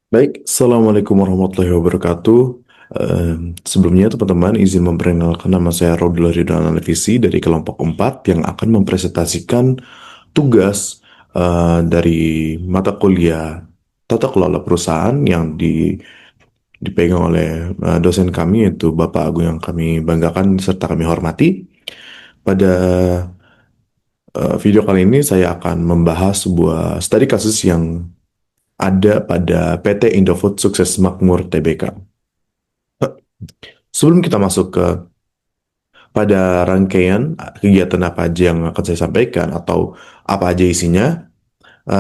Baik, Assalamualaikum warahmatullahi wabarakatuh. Sebelumnya teman-teman izin memperkenalkan nama saya Raudullah Ridwan Alvisi dari kelompok 4 yang akan mempresentasikan tugas dari mata kuliah Tata Kelola Perusahaan yang dipegang oleh dosen kami yaitu Bapak Agung yang kami banggakan serta kami hormati. Pada video kali ini saya akan membahas sebuah studi kasus yang ada pada PT Indofood Sukses Makmur Tbk. Sebelum kita masuk ke pada rangkaian kegiatan apa aja yang akan saya sampaikan atau apa aja isinya,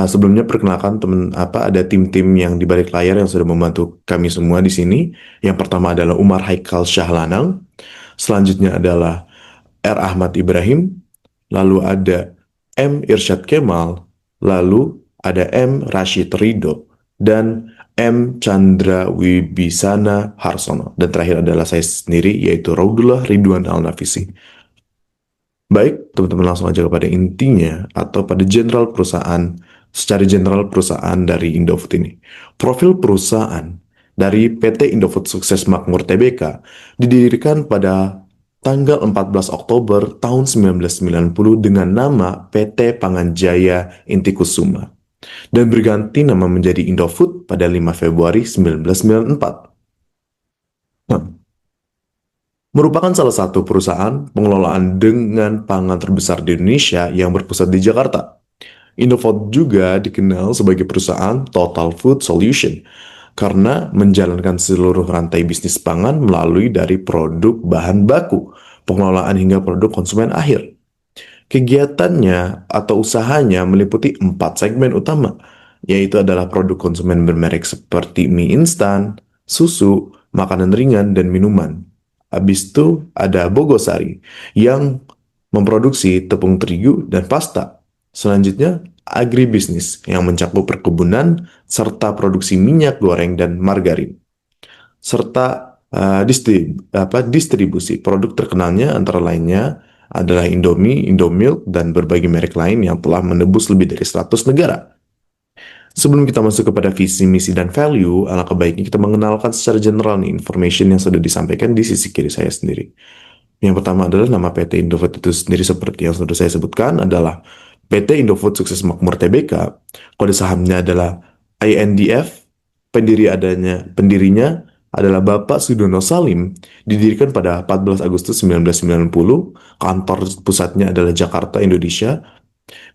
sebelumnya perkenalkan teman apa ada tim-tim yang di balik layar yang sudah membantu kami semua di sini. Yang pertama adalah Umar Haikal Syahlanang, selanjutnya adalah R. Ahmad Ibrahim, lalu ada M. Irsyad Kemal, lalu ada M. Rashid Ridho, dan M. Chandra Wibisana Harsono. Dan terakhir adalah saya sendiri, yaitu Raudullah Ridwan Al-Nafisi. Baik, teman-teman langsung aja kepada intinya atau pada general perusahaan, secara general perusahaan dari Indofood ini. Profil perusahaan dari PT Indofood Sukses Makmur Tbk didirikan pada tanggal 14 Oktober tahun 1990 dengan nama PT Panganjaya Intikusuma dan berganti nama menjadi Indofood pada 5 Februari 1994. Nah, merupakan salah satu perusahaan pengelolaan dengan pangan terbesar di Indonesia yang berpusat di Jakarta. Indofood juga dikenal sebagai perusahaan Total Food Solution karena menjalankan seluruh rantai bisnis pangan melalui dari produk bahan baku, pengelolaan hingga produk konsumen akhir. Kegiatannya atau usahanya meliputi 4 segmen utama, yaitu adalah produk konsumen bermerek seperti mie instan, susu, makanan ringan, dan minuman. Habis itu ada Bogosari yang memproduksi tepung terigu dan pasta. Selanjutnya, agribisnis yang mencakup perkebunan serta produksi minyak goreng dan margarin. Serta distribusi produk terkenalnya antara lainnya adalah Indomie, Indomilk, dan berbagai merek lain yang telah menembus lebih dari 100 negara. Sebelum kita masuk kepada visi, misi, dan value, alangkah baiknya kita mengenalkan secara general nih information yang sudah disampaikan di sisi kiri saya sendiri. Yang pertama adalah nama PT Indofood itu sendiri seperti yang sudah saya sebutkan adalah PT Indofood Sukses Makmur Tbk. Kode sahamnya adalah INDF. Pendirinya adalah Bapak Sudono Salim. Didirikan pada 14 Agustus 1990. Kantor pusatnya adalah Jakarta, Indonesia.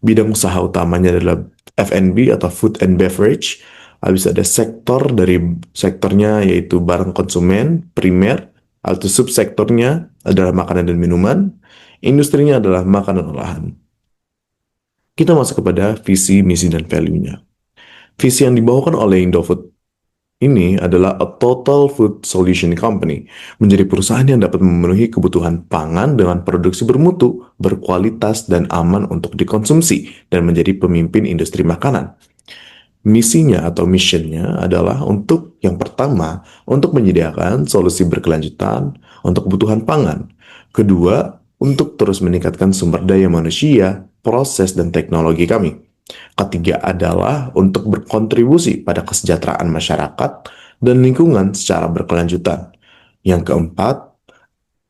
Bidang usaha utamanya adalah F&B atau Food and Beverage. Habis ada sektornya yaitu barang konsumen, primer, atau subsektornya adalah makanan dan minuman. Industrinya adalah makanan olahan. Kita masuk kepada visi, misi, dan value-nya. Visi yang dibawakan oleh Indofood ini adalah a total food solution company, menjadi perusahaan yang dapat memenuhi kebutuhan pangan dengan produksi bermutu, berkualitas, dan aman untuk dikonsumsi, dan menjadi pemimpin industri makanan. Misinya atau missionnya adalah untuk yang pertama, untuk menyediakan solusi berkelanjutan untuk kebutuhan pangan. Kedua, untuk terus meningkatkan sumber daya manusia, proses, dan teknologi kami. Ketiga adalah untuk berkontribusi pada kesejahteraan masyarakat dan lingkungan secara berkelanjutan. Yang keempat,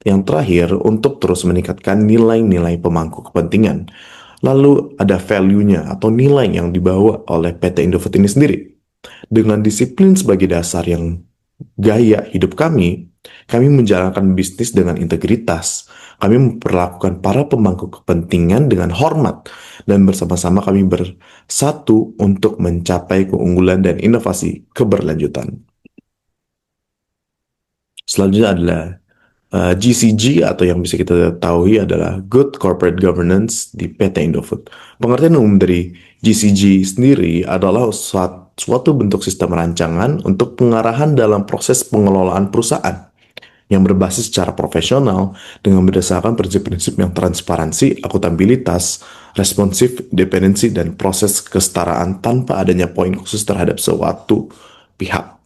yang terakhir, untuk terus meningkatkan nilai-nilai pemangku kepentingan. Lalu ada value-nya atau nilai yang dibawa oleh PT Indofood ini sendiri. Dengan disiplin sebagai dasar yang gaya hidup kami menjalankan bisnis dengan integritas. Kami memperlakukan para pemangku kepentingan dengan hormat, dan bersama-sama kami bersatu untuk mencapai keunggulan dan inovasi keberlanjutan. Selanjutnya adalah GCG atau yang bisa kita ketahui adalah Good Corporate Governance di PT Indofood. Pengertian umum dari GCG sendiri adalah suatu bentuk sistem rancangan untuk pengarahan dalam proses pengelolaan perusahaan yang berbasis secara profesional dengan berdasarkan prinsip-prinsip yang transparansi, akuntabilitas, responsif, independensi, dan proses kesetaraan tanpa adanya poin khusus terhadap suatu pihak.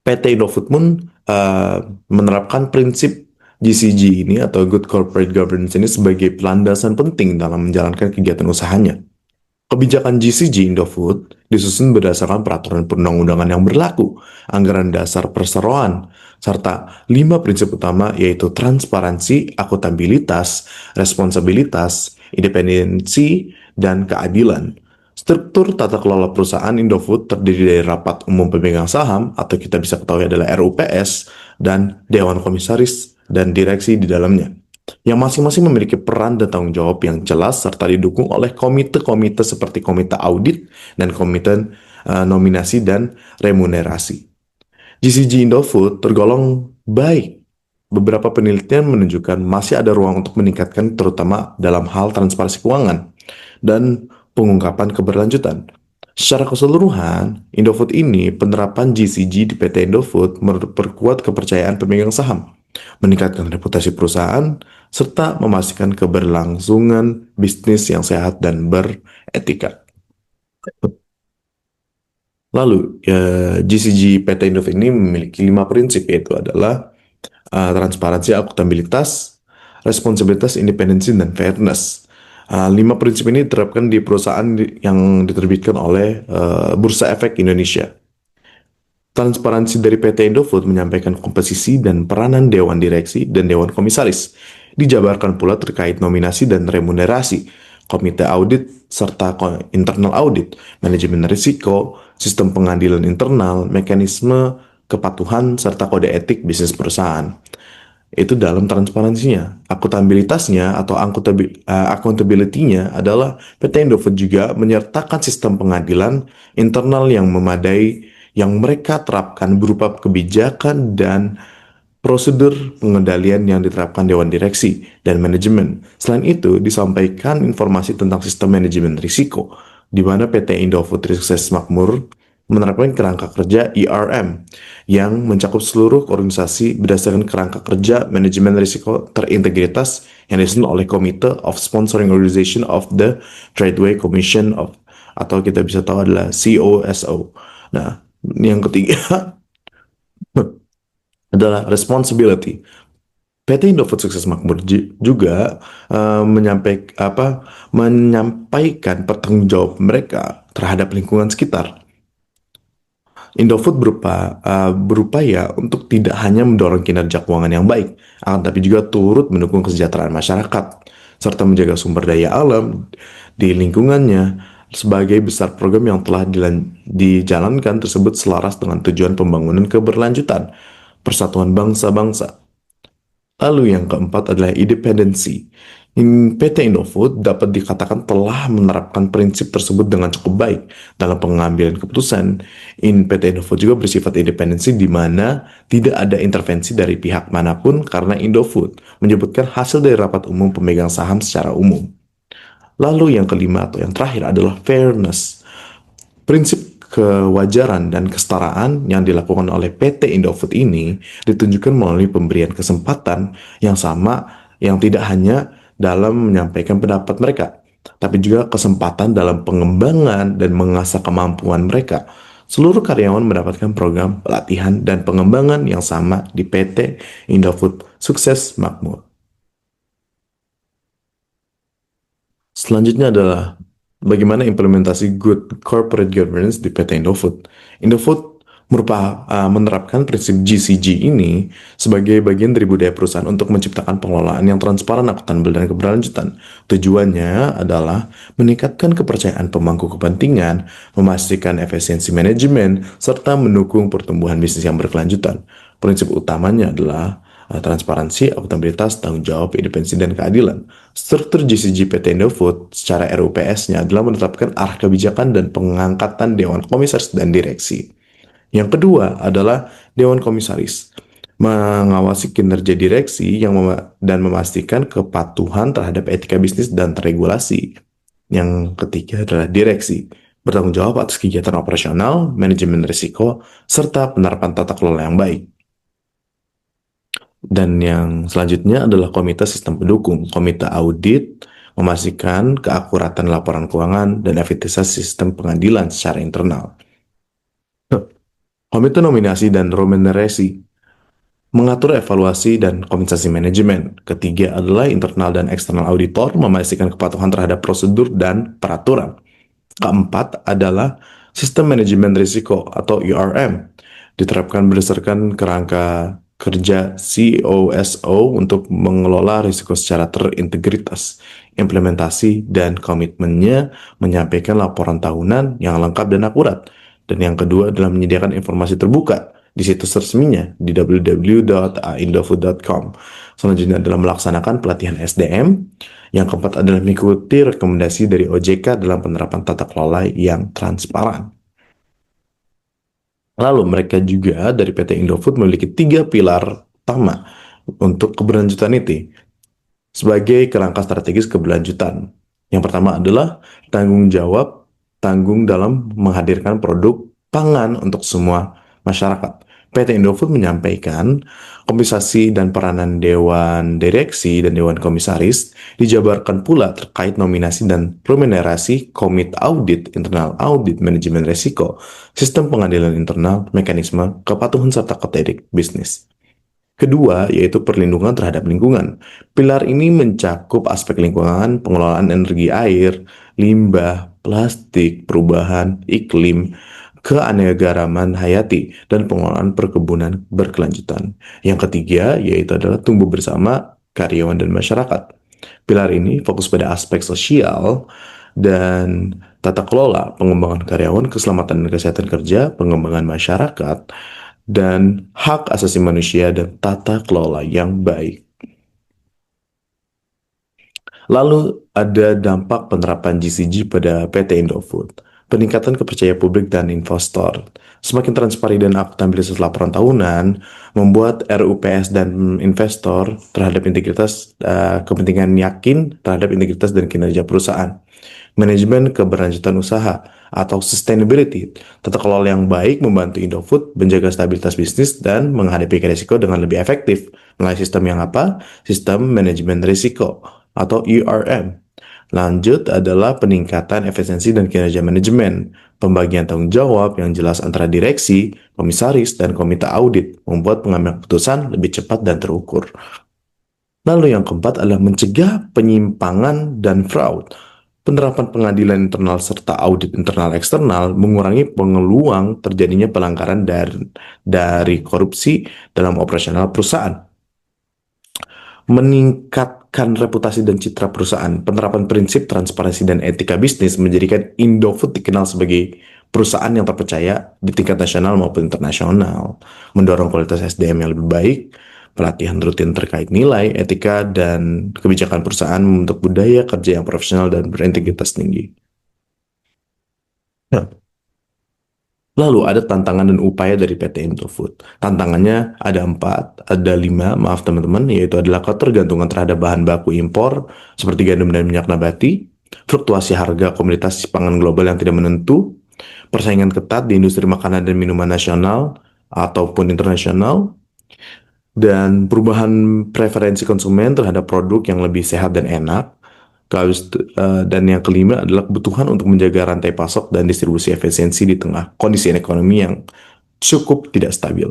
PT Indofood pun menerapkan prinsip GCG ini atau Good Corporate Governance ini sebagai landasan penting dalam menjalankan kegiatan usahanya. Kebijakan GCG Indofood disusun berdasarkan peraturan perundang-undangan yang berlaku, anggaran dasar perseroan, serta 5 prinsip utama yaitu transparansi, akuntabilitas, responsabilitas, independensi, dan keadilan. Struktur tata kelola perusahaan Indofood terdiri dari rapat umum pemegang saham atau kita bisa ketahui adalah RUPS dan dewan komisaris dan direksi di dalamnya yang masing-masing memiliki peran dan tanggung jawab yang jelas serta didukung oleh komite-komite seperti komite audit dan komite nominasi dan remunerasi. GCG Indofood tergolong baik. Beberapa penelitian menunjukkan masih ada ruang untuk meningkatkan terutama dalam hal transparansi keuangan dan pengungkapan keberlanjutan. Secara keseluruhan, Indofood ini penerapan GCG di PT Indofood memperkuat kepercayaan pemegang saham, meningkatkan reputasi perusahaan, serta memastikan keberlangsungan bisnis yang sehat dan beretika. Lalu, GCG PT Indofood ini memiliki 5 prinsip, yaitu adalah transparansi, akuntabilitas, responsibilitas, independensi, dan fairness. 5 prinsip ini diterapkan di perusahaan yang diterbitkan oleh Bursa Efek Indonesia. Transparansi dari PT Indofood menyampaikan komposisi dan peranan Dewan Direksi dan Dewan Komisaris. Dijabarkan pula terkait nominasi dan remunerasi, komite audit, serta internal audit, manajemen risiko, sistem pengadilan internal, mekanisme kepatuhan, serta kode etik bisnis perusahaan. Itu dalam transparansinya. Akuntabilitasnya atau accountability-nya adalah PT Indofood juga menyertakan sistem pengadilan internal yang memadai yang mereka terapkan berupa kebijakan dan prosedur pengendalian yang diterapkan Dewan Direksi dan Manajemen. Selain itu, disampaikan informasi tentang sistem manajemen risiko, di mana PT Indofood Sukses Makmur menerapkan kerangka kerja ERM yang mencakup seluruh organisasi berdasarkan kerangka kerja manajemen risiko terintegritas yang disusun oleh Komite of Sponsoring Organization of the Tradeway Commission of atau kita bisa tahu adalah COSO. Nah, yang ketiga adalah responsibility. PT Indofood Sukses Makmur juga menyampaikan pertanggungjawab mereka terhadap lingkungan sekitar. Indofood berupaya untuk tidak hanya mendorong kinerja keuangan yang baik, akan tapi juga turut mendukung kesejahteraan masyarakat, serta menjaga sumber daya alam di lingkungannya. Sebagai besar program yang telah dijalankan tersebut selaras dengan tujuan pembangunan keberlanjutan, persatuan bangsa-bangsa. Lalu yang keempat adalah independensi. PT Indofood dapat dikatakan telah menerapkan prinsip tersebut dengan cukup baik dalam pengambilan keputusan. PT Indofood juga bersifat independensi di mana tidak ada intervensi dari pihak manapun karena Indofood menyebutkan hasil dari rapat umum pemegang saham secara umum. Lalu yang kelima atau yang terakhir adalah fairness. Prinsip kewajaran dan kesetaraan yang dilakukan oleh PT Indofood ini ditunjukkan melalui pemberian kesempatan yang sama yang tidak hanya dalam menyampaikan pendapat mereka, tapi juga kesempatan dalam pengembangan dan mengasah kemampuan mereka. Seluruh karyawan mendapatkan program pelatihan dan pengembangan yang sama di PT Indofood Sukses Makmur. Selanjutnya adalah bagaimana implementasi good corporate governance di PT Indofood. Indofood menerapkan prinsip GCG ini sebagai bagian dari budaya perusahaan untuk menciptakan pengelolaan yang transparan, akuntabel, dan keberlanjutan. Tujuannya adalah meningkatkan kepercayaan pemangku kepentingan, memastikan efisiensi manajemen, serta mendukung pertumbuhan bisnis yang berkelanjutan. Prinsip utamanya adalah transparansi, akuntabilitas, tanggung jawab, independensi, dan keadilan. Struktur GCG PT Indofood secara RUPS-nya adalah menetapkan arah kebijakan dan pengangkatan Dewan Komisaris dan Direksi. Yang kedua adalah Dewan Komisaris, mengawasi kinerja direksi dan memastikan kepatuhan terhadap etika bisnis dan regulasi. Yang ketiga adalah direksi, bertanggung jawab atas kegiatan operasional, manajemen risiko, serta penerapan tata kelola yang baik. Dan yang selanjutnya adalah komite sistem pendukung, komite audit, memastikan keakuratan laporan keuangan dan efektivitas sistem pengadilan secara internal. Komite nominasi dan remunerasi mengatur evaluasi dan kompensasi manajemen. Ketiga adalah internal dan eksternal auditor memastikan kepatuhan terhadap prosedur dan peraturan. Keempat adalah sistem manajemen risiko atau ERM, diterapkan berdasarkan kerangka kerja COSO untuk mengelola risiko secara terintegritas. Implementasi dan komitmennya menyampaikan laporan tahunan yang lengkap dan akurat. Dan yang kedua adalah menyediakan informasi terbuka di situs resminya di www.indofood.com. Selanjutnya adalah melaksanakan pelatihan SDM. Yang keempat adalah mengikuti rekomendasi dari OJK dalam penerapan tata kelola yang transparan. Lalu mereka juga dari PT Indofood memiliki tiga pilar utama untuk keberlanjutan itu sebagai kerangka strategis keberlanjutan. Yang pertama adalah tanggung jawab tanggung dalam menghadirkan produk pangan untuk semua masyarakat. PT Indofood menyampaikan kompensasi dan peranan Dewan Direksi dan Dewan Komisaris dijabarkan pula terkait nominasi dan remunerasi Komite Audit Internal Audit Manajemen Risiko, Sistem Pengadilan Internal, Mekanisme Kepatuhan serta Etik Bisnis. Kedua, yaitu perlindungan terhadap lingkungan. Pilar ini mencakup aspek lingkungan, pengelolaan energi air, limbah, plastik, perubahan iklim, keanekaragaman hayati, dan pengelolaan perkebunan berkelanjutan. Yang ketiga, yaitu adalah tumbuh bersama karyawan dan masyarakat. Pilar ini fokus pada aspek sosial dan tata kelola, pengembangan karyawan, keselamatan dan kesehatan kerja, pengembangan masyarakat, dan hak asasi manusia dan tata kelola yang baik. Lalu ada dampak penerapan GCG pada PT Indofood. Peningkatan kepercayaan publik dan investor. Semakin transparan dan akuntabilitas laporan tahunan membuat RUPS dan investor terhadap integritas kepentingan yakin terhadap integritas dan kinerja perusahaan. Manajemen keberlanjutan usaha atau sustainability. Tata kelola yang baik membantu Indofood menjaga stabilitas bisnis dan menghadapi risiko dengan lebih efektif. Melalui sistem yang apa? Sistem manajemen risiko atau ERM. Lanjut adalah peningkatan efisiensi dan kinerja manajemen. Pembagian tanggung jawab yang jelas antara direksi, komisaris, dan komite audit membuat pengambilan keputusan lebih cepat dan terukur. Lalu yang keempat adalah mencegah penyimpangan dan fraud. Penerapan pengadilan internal serta audit internal eksternal mengurangi peluang terjadinya pelanggaran dari korupsi dalam operasional perusahaan. Meningkatkan reputasi dan citra perusahaan. Penerapan prinsip transparansi dan etika bisnis menjadikan Indofood dikenal sebagai perusahaan yang terpercaya di tingkat nasional maupun internasional. Mendorong kualitas SDM yang lebih baik, pelatihan rutin terkait nilai, etika, dan kebijakan perusahaan membentuk budaya kerja yang profesional dan berintegritas tinggi. Nah, lalu ada tantangan dan upaya dari PT Indofood. Tantangannya ada 4, ada 5, maaf teman-teman, yaitu adalah ketergantungan terhadap bahan baku impor seperti gandum dan minyak nabati, fluktuasi harga komoditas pangan global yang tidak menentu, persaingan ketat di industri makanan dan minuman nasional ataupun internasional, dan perubahan preferensi konsumen terhadap produk yang lebih sehat dan enak. Dan yang kelima adalah kebutuhan untuk menjaga rantai pasok dan distribusi efisiensi di tengah kondisi ekonomi yang cukup tidak stabil.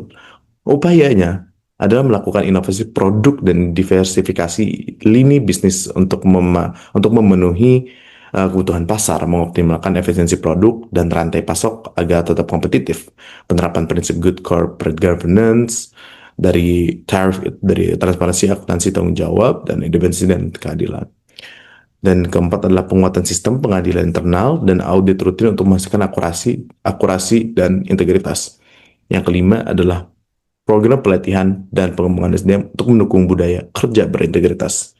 Upayanya adalah melakukan inovasi produk dan diversifikasi lini bisnis untuk memenuhi kebutuhan pasar, mengoptimalkan efisiensi produk dan rantai pasok agar tetap kompetitif. Penerapan prinsip good corporate governance dari transparansi, akuntansi, tanggung jawab, dan independensi dan keadilan. Dan keempat adalah penguatan sistem pengadilan internal dan audit rutin untuk memastikan akurasi dan integritas. Yang kelima adalah program pelatihan dan pengembangan SDM untuk mendukung budaya kerja berintegritas.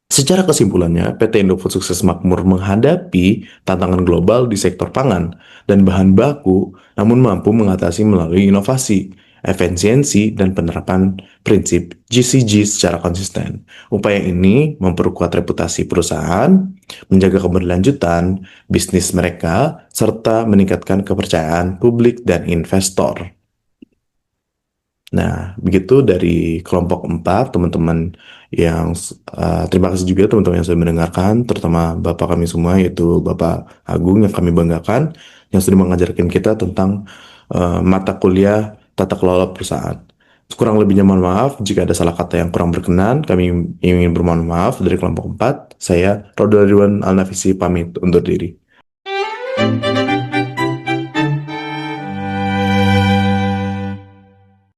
Secara kesimpulannya, PT Indofood sukses makmur menghadapi tantangan global di sektor pangan dan bahan baku, namun mampu mengatasi melalui inovasi, efisiensi, dan penerapan prinsip GCG secara konsisten. Upaya ini memperkuat reputasi perusahaan, menjaga keberlanjutan bisnis mereka, serta meningkatkan kepercayaan publik dan investor. Nah, begitu dari kelompok 4, teman-teman yang terima kasih juga teman-teman yang sudah mendengarkan, terutama Bapak kami semua, yaitu Bapak Agung yang kami banggakan, yang sudah mengajarkan kita tentang mata kuliah tata kelola perusahaan. Kurang lebihnya mohon maaf jika ada salah kata yang kurang berkenan. Kami ingin bermohon maaf dari kelompok 4. Saya Rodol Ridwan Al-Nafisi pamit undur diri.